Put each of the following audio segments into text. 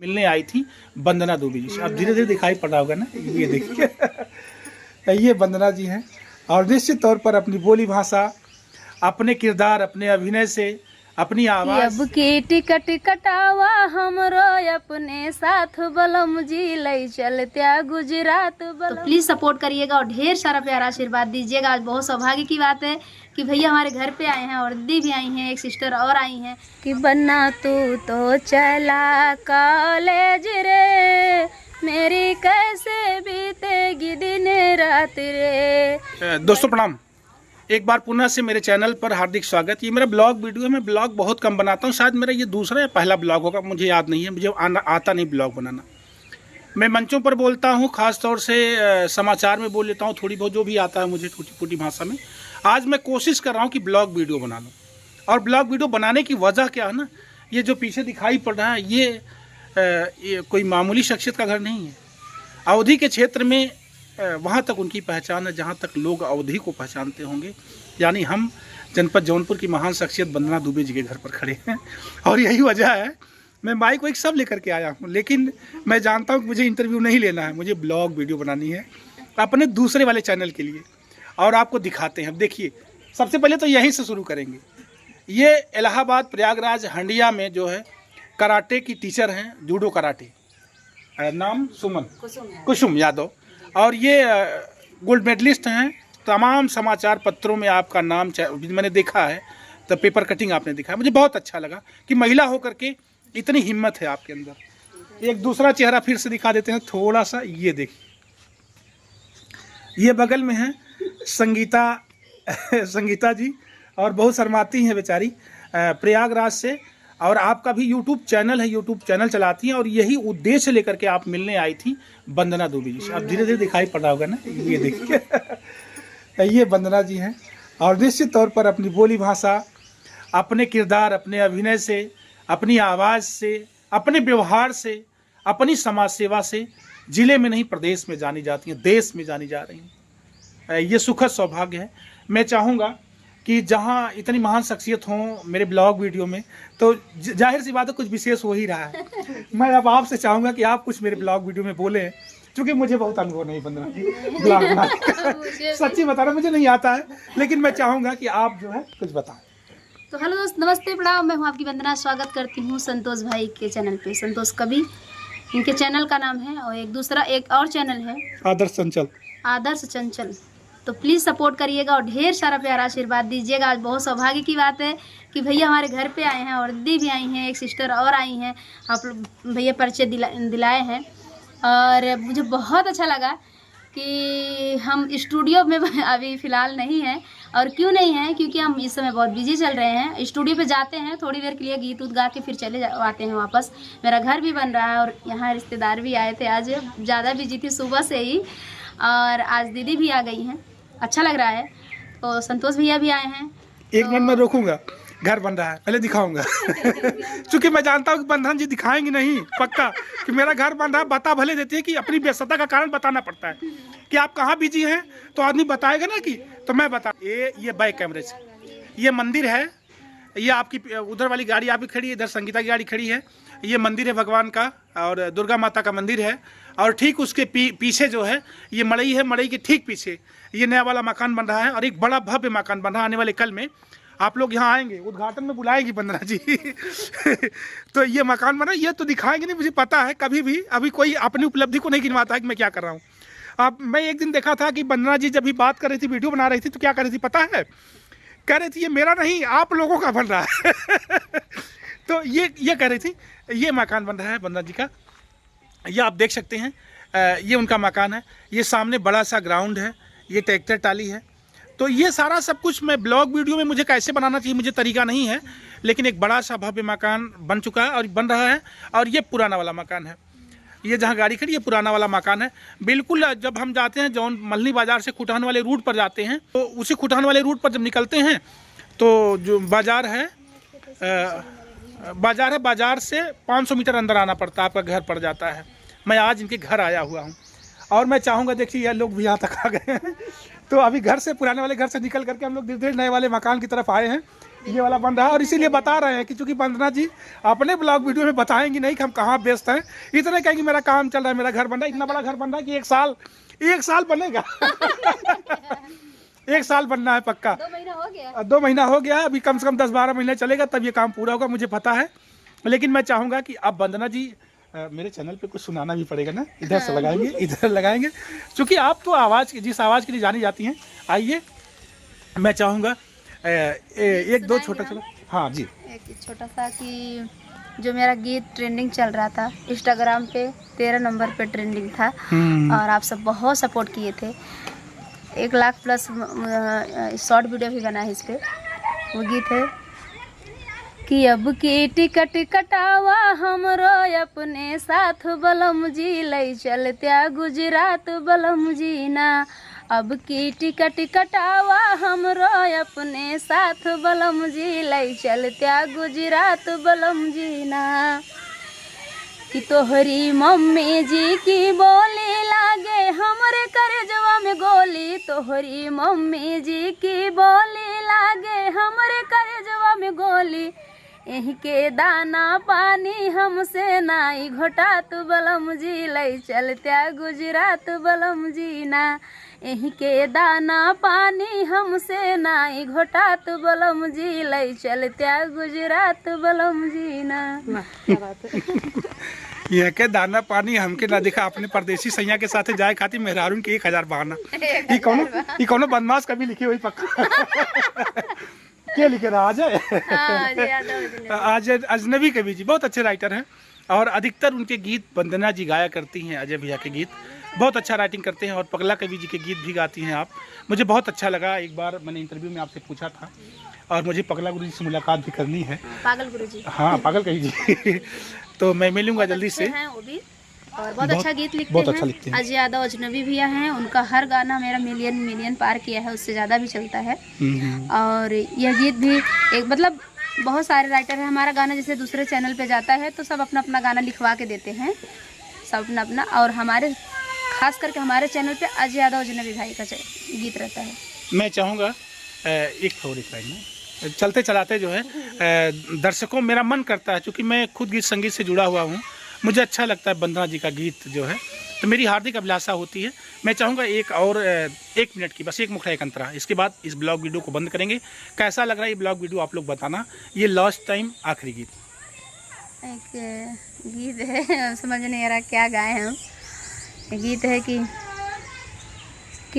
मिलने आई थी वंदना दुबे जी से। अब धीरे धीरे दिखाई पड़ रहा होगा ना, ये देखिए ये वंदना जी हैं और निश्चित तौर पर अपनी बोली भाषा, अपने किरदार, अपने अभिनय से, अपनी आवाज। अब की टिकट कटावा हमरो अपने साथ बलम जी लई चलत्या गुजरात बलम। तो प्लीज सपोर्ट करिएगा और ढेर सारा प्यारा आशीर्वाद दीजिएगा। आज बहुत सौभाग्य की बात है कि भैया हमारे घर पे आए हैं और दीदी भी आई हैं, एक सिस्टर और आई हैं कि बन्ना तू तो चला कॉलेज रे, मेरी कैसे बीतेगी दिन रात रे। दोस्तों प्रणाम, एक बार पुनः से मेरे चैनल पर हार्दिक स्वागत। ये मेरा ब्लॉग वीडियो है। मैं ब्लॉग बहुत कम बनाता हूँ, शायद मेरा ये दूसरा या पहला ब्लॉग होगा, मुझे याद नहीं है। मुझे आता नहीं ब्लॉग बनाना। मैं मंचों पर बोलता हूँ, ख़ास तौर से समाचार में बोल लेता हूँ थोड़ी बहुत, जो भी आता है मुझे टूटी फूटी भाषा में। आज मैं कोशिश कर रहा हूँ कि ब्लॉग वीडियो बना लूँ। और ब्लॉग वीडियो बनाने की वजह क्या है ना, ये जो पीछे दिखाई पड़ रहा है ये कोई मामूली शख्सियत का घर नहीं है। अवधी के क्षेत्र में वहाँ तक उनकी पहचान है जहाँ तक लोग अवधी को पहचानते होंगे, यानी हम जनपद जौनपुर की महान शख्सियत वंदना दुबे जी के घर पर खड़े हैं। और यही वजह है मैं माइक वाइक सब लेकर के आया हूँ, लेकिन मैं जानता हूँ कि मुझे इंटरव्यू नहीं लेना है, मुझे ब्लॉग वीडियो बनानी है अपने दूसरे वाले चैनल के लिए। और आपको दिखाते हैं। अब देखिए, सबसे पहले तो यहीं से शुरू करेंगे। ये इलाहाबाद प्रयागराज हंडिया में जो है कराटे की टीचर हैं, जूडो कराटे, नाम कुसुम यादव। और ये गोल्ड मेडलिस्ट हैं। तमाम समाचार पत्रों में आपका नाम मैंने देखा है, तो पेपर कटिंग आपने देखा है। मुझे बहुत अच्छा लगा कि महिला होकर के इतनी हिम्मत है आपके अंदर। एक दूसरा चेहरा फिर से दिखा देते हैं थोड़ा सा, ये देखिए, ये बगल में है संगीता जी, और बहुत शर्माती हैं बेचारी, प्रयागराज से। और आपका भी यूट्यूब चैनल है, यूट्यूब चैनल चलाती हैं, और यही उद्देश्य लेकर के आप मिलने आई थी वंदना दुबे जी से। अब धीरे धीरे दिखाई पड़ रहा होगा ना, ये देखिए ये वंदना जी हैं और निश्चित तौर पर अपनी बोली भाषा, अपने किरदार, अपने अभिनय से, अपनी आवाज़ से, अपने व्यवहार से, अपनी समाज सेवा से ज़िले में नहीं प्रदेश में जानी जाती हैं, देश में जानी जा रही हैं। ये सुखद सौभाग्य है। मैं चाहूँगा कि जहाँ इतनी महान शख्सियत हों मेरे ब्लॉग वीडियो में, तो जाहिर सी बात है कुछ विशेष हो ही रहा है। मैं अब आपसे चाहूँगा कि आप कुछ मेरे ब्लॉग वीडियो में बोलें, क्योंकि मुझे बहुत अनुभव नहीं वंदना जी ब्लॉग बनाने का। सच्ची बता रहा, मुझे नहीं आता है, लेकिन मैं चाहूँगा कि आप जो है कुछ बताएं। तो हेलो दोस्त, नमस्ते, प्रणाम। मैं हूँ आपकी वंदना। स्वागत करती हूँ संतोष भाई के चैनल पे। संतोष कवि इनके चैनल का नाम है, और एक और चैनल है आदर्श चंचल। तो प्लीज़ सपोर्ट करिएगा और ढेर सारा प्यारा आशीर्वाद दीजिएगा। आज बहुत सौभाग्य की बात है कि भैया हमारे घर पे आए हैं और दीदी भी आई हैं, एक सिस्टर और आई हैं। आप लोग भैया परिचय दिलाए हैं और मुझे बहुत अच्छा लगा कि हम स्टूडियो में अभी फ़िलहाल नहीं हैं। और क्यों नहीं हैं, क्योंकि हम इस समय बहुत बिजी चल रहे हैं। स्टूडियो पे जाते हैं, थोड़ी देर के लिए गीत उत गा के फिर चले आते हैं वापस। मेरा घर भी बन रहा है और यहाँ रिश्तेदार भी आए थे। आज ज़्यादा बिजी थी सुबह से ही, और आज दीदी भी आ गई हैं। अच्छा लग रहा है। तो संतोष भैया भी आए हैं। एक मिनट में रोकूंगा, घर बन रहा है, पहले दिखाऊंगा। क्योंकि मैं जानता हूँ कि बंधन जी दिखाएंगे नहीं, पक्का कि मेरा घर बन रहा है। बता भले देती है कि अपनी व्यस्तता का कारण बताना पड़ता है कि आप कहाँ बिजी हैं, तो आदमी बताएगा ना कि, तो मैं बता। ये बैक कैमरे से ये मंदिर है, ये आपकी उधर वाली गाड़ी आपकी खड़ी है, इधर संगीता की गाड़ी खड़ी है। ये मंदिर है भगवान का, और दुर्गा माता का मंदिर है। और ठीक उसके पीछे जो है ये मड़ई है, मड़ई के ठीक पीछे ये नया वाला मकान बन रहा है, और एक बड़ा भव्य मकान बन रहा है। आने वाले कल में आप लोग यहाँ आएंगे, उद्घाटन में बुलाएगी वंदना जी। तो ये मकान बना, ये तो दिखाएंगे नहीं, मुझे पता है। कभी भी अभी कोई अपनी उपलब्धि को नहीं गिनवाता है कि मैं क्या कर रहा हूँ। अब मैं एक दिन देखा था कि वंदना जी जब भी बात कर रही थी, वीडियो बना रही थी, तो क्या कर रही थी पता है, कह रही थी ये मेरा नहीं आप लोगों का बन रहा है। तो ये कह रही थी ये मकान बन रहा है वंदना जी का। ये आप देख सकते हैं, ये उनका मकान है। ये सामने बड़ा सा ग्राउंड है, ये ट्रैक्टर टाली है। तो ये सारा सब कुछ मैं ब्लॉग वीडियो में मुझे कैसे बनाना चाहिए मुझे तरीका नहीं है, लेकिन एक बड़ा सा भव्य मकान बन चुका है और बन रहा है। और ये पुराना वाला मकान है, ये जहाँ गाड़ी खड़ी, ये पुराना वाला मकान है। बिल्कुल जब हम जाते हैं जौन मल्हनी बाज़ार से खुटहन वाले रूट पर जाते हैं, तो उसी खुटहन वाले रूट पर जब निकलते हैं तो जो बाज़ार है, बाज़ार से 500 मीटर अंदर आना पड़ता है, आपका घर पड़ जाता है। मैं आज इनके घर आया हुआ हूँ और मैं चाहूँगा, देखिए यह लोग भी यहाँ तक आ गए हैं। तो अभी घर से, पुराने वाले घर से निकल करके हम लोग धीरे धीरे नए वाले मकान की तरफ आए हैं। ये वाला बन रहा है। और इसीलिए बता रहे हैं कि चूंकि वंदना जी अपने ब्लॉग वीडियो में बताएंगी नहीं कि हम कहाँ व्यस्त हैं, इतने कहेंगे मेरा काम चल रहा है, मेरा घर बन रहा है, इतना बड़ा घर बन रहा है कि एक साल बनेगा। 1 साल बनना है पक्का। 2 महीना हो गया। 2 महीना हो गया, अभी कम से कम 10-12 महीने चलेगा तब ये काम पूरा होगा, मुझे पता है। लेकिन मैं चाहूँगा कि अब वंदना जी मेरे चैनल पे कुछ सुनाना भी पड़ेगा ना, इधर से लगाएंगे, इधर लगाएंगे, क्योंकि आप तो जिस आवाज़ के लिए जानी जाती हैं। आइए, मैं चाहूँगा एक दो छोटा हाँ जी, एक छोटा सा कि जो मेरा गीत ट्रेंडिंग चल रहा था इंस्टाग्राम पे, 13 नंबर पे ट्रेंडिंग था और आप सब बहुत सपोर्ट किए थे। 1 लाख प्लस शॉर्ट वीडियो भी बना है इस पे। वो गीत है कि अब की टिकट कटावा हमरो अपने साथ बलम जी, लई चलत्या गुजरात बलम जी ना। अब की टिकट कटावा हमरो अपने साथ बलम जी, लई चलत्या गुजरात बलम जी ना। कि तोहरी मम्मी जी की बोली लागे हमरे करजवा में गोली, तोहरी मम्मी जी की बोली लागे हमरे करजवा में गोली। एही के दाना पानी हमसे नाई घोटात बलम जी, लई चलत्या गुजरात बलम जी ना। एही के दाना पानी हमसे नाई घोटात बलम जी, लई चलत्या गुजरात बलम जी ना। ये के दाना पानी हमके ना दिखा, अपने परदेसी सैया के साथ जाए खातिर मेहरारून के 1000 बहाना। ये कौनो बदमाश कभी लिखी हुई पक्का। क्या लिखे रहा अजय अजनबी कवि जी बहुत अच्छे राइटर हैं और अधिकतर उनके गीत वंदना जी गाया करती हैं। अजय भैया के गीत बहुत अच्छा राइटिंग करते हैं और पगला कवि जी के गीत भी गाती हैं आप। मुझे बहुत अच्छा लगा, एक बार मैंने इंटरव्यू में आपसे पूछा था और मुझे पगला गुरु जी से मुलाकात भी करनी है। पागल गुरु जी, हाँ पागल कवि जी। तो मैं मिलूंगा जल्दी से। वो भी और बहुत अच्छा गीत लिखते हैं। अजय यादव अजनबी भैया हैं, उनका हर गाना मेरा मिलियन पार किया है, उससे ज़्यादा भी चलता है। और यह गीत भी एक मतलब बहुत सारे राइटर हैं। हमारा गाना जैसे दूसरे चैनल पे जाता है तो सब अपना अपना गाना लिखवा के देते हैं, सब अपना अपना। और हमारे खास करके हमारे चैनल पे अजय यादव अजनबी भाई का गीत रहता है। मैं चाहूँगा एक थोड़ी लाइन चलते चलाते जो है दर्शकों, मेरा मन करता है क्योंकि मैं खुद गीत संगीत से जुड़ा हुआ हूँ, मुझे अच्छा लगता है वंदना जी का गीत जो है, तो मेरी हार्दिक अभिलाषा होती है। मैं चाहूँगा एक और 1 मिनट की बस एक मुखड़ा एक अंतरा, इसके बाद इस ब्लॉग वीडियो को बंद करेंगे। कैसा लग रहा है ये ब्लॉग वीडियो आप लोग बताना। ये लास्ट टाइम आखिरी गीत, एक गीत है, समझ नहीं आ रहा क्या गाए हैं हम। गीत है कि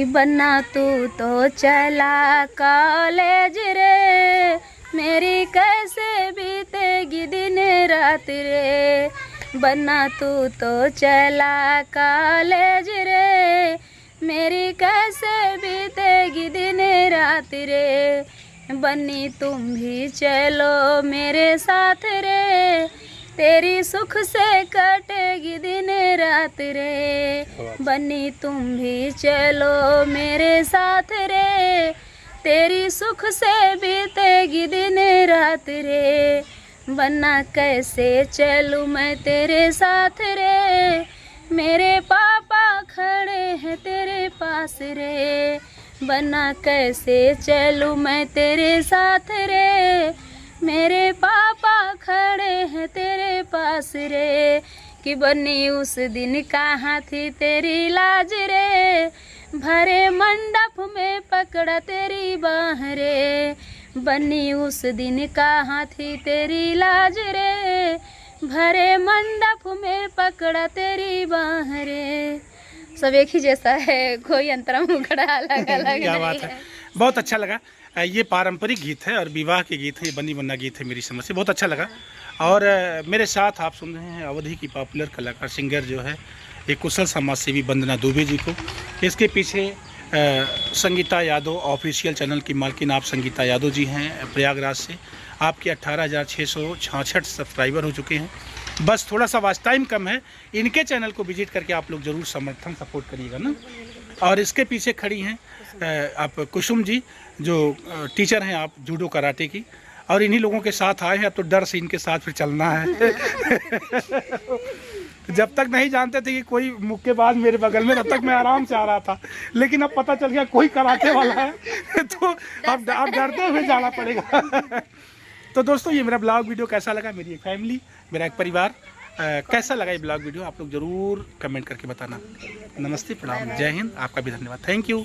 बन्ना तू तो चला कॉलेज रे, मेरी कैसे बीतेगी दिन रात रे। बन्ना तू तो चला कॉलेज रे, मेरी कैसे बीतेगी दिन रात रे। बन्नी तुम भी चलो मेरे साथ रे, तेरी सुख से कटेगी दिन रात रे। बन्नी तुम भी चलो मेरे साथ रे, तेरी सुख से बीतेगी दिन रात रे। बन्ना कैसे चलूँ मैं तेरे साथ रे, मेरे पापा खड़े हैं तेरे पास रे। बन्ना कैसे चलूँ मैं तेरे साथ रे, मेरे पापा खड़े हैं तेरे पास रे। कि बन्नी उस दिन कहाँ थी तेरी लाज रे, भरे मंडप में पकड़ा तेरी बाह रे। बन्नी उस दिन कहाँ थी तेरी लाज रे, भरे मंडप में पकड़ा तेरी बाह रे। सब एक ही जैसा है, कोई अंतरा मुखड़ा अलग अलग क्या बात है, बहुत अच्छा लगा। ये पारंपरिक गीत है और विवाह के गीत है, ये बनी बन्ना गीत है मेरी समझ से, बहुत अच्छा लगा। और मेरे साथ आप सुन रहे हैं अवधि की पॉपुलर कलाकार सिंगर जो है एक कुशल समाज सेवी वंदना दुबे जी को। इसके पीछे संगीता यादव ऑफिशियल चैनल की मालकिन आप संगीता यादव जी हैं प्रयागराज से। आपके 18,666 सब्सक्राइबर हो चुके हैं। बस थोड़ा सा वाच टाइम कम है, इनके चैनल को विजिट करके आप लोग ज़रूर समर्थन सपोर्ट करिएगा ना। और इसके पीछे खड़ी हैं आप कुसुम जी, जो टीचर हैं आप जूडो कराटे की, और इन्हीं लोगों के साथ आए हैं। अब तो डर से इनके साथ फिर चलना है। जब तक नहीं जानते थे कि कोई मुक्केबाज मेरे बगल में, तब तक मैं आराम से आ रहा था, लेकिन अब पता चल गया कोई कराटे वाला है तो अब डरते हुए जाना पड़ेगा। तो दोस्तों ये मेरा ब्लॉग वीडियो कैसा लगा, मेरी एक फैमिली, मेरा एक परिवार, कैसा लगा ये ब्लॉग वीडियो आप लोग ज़रूर कमेंट करके बताना। नमस्ते, प्रणाम, जय हिंद, आपका भी धन्यवाद, थैंक यू।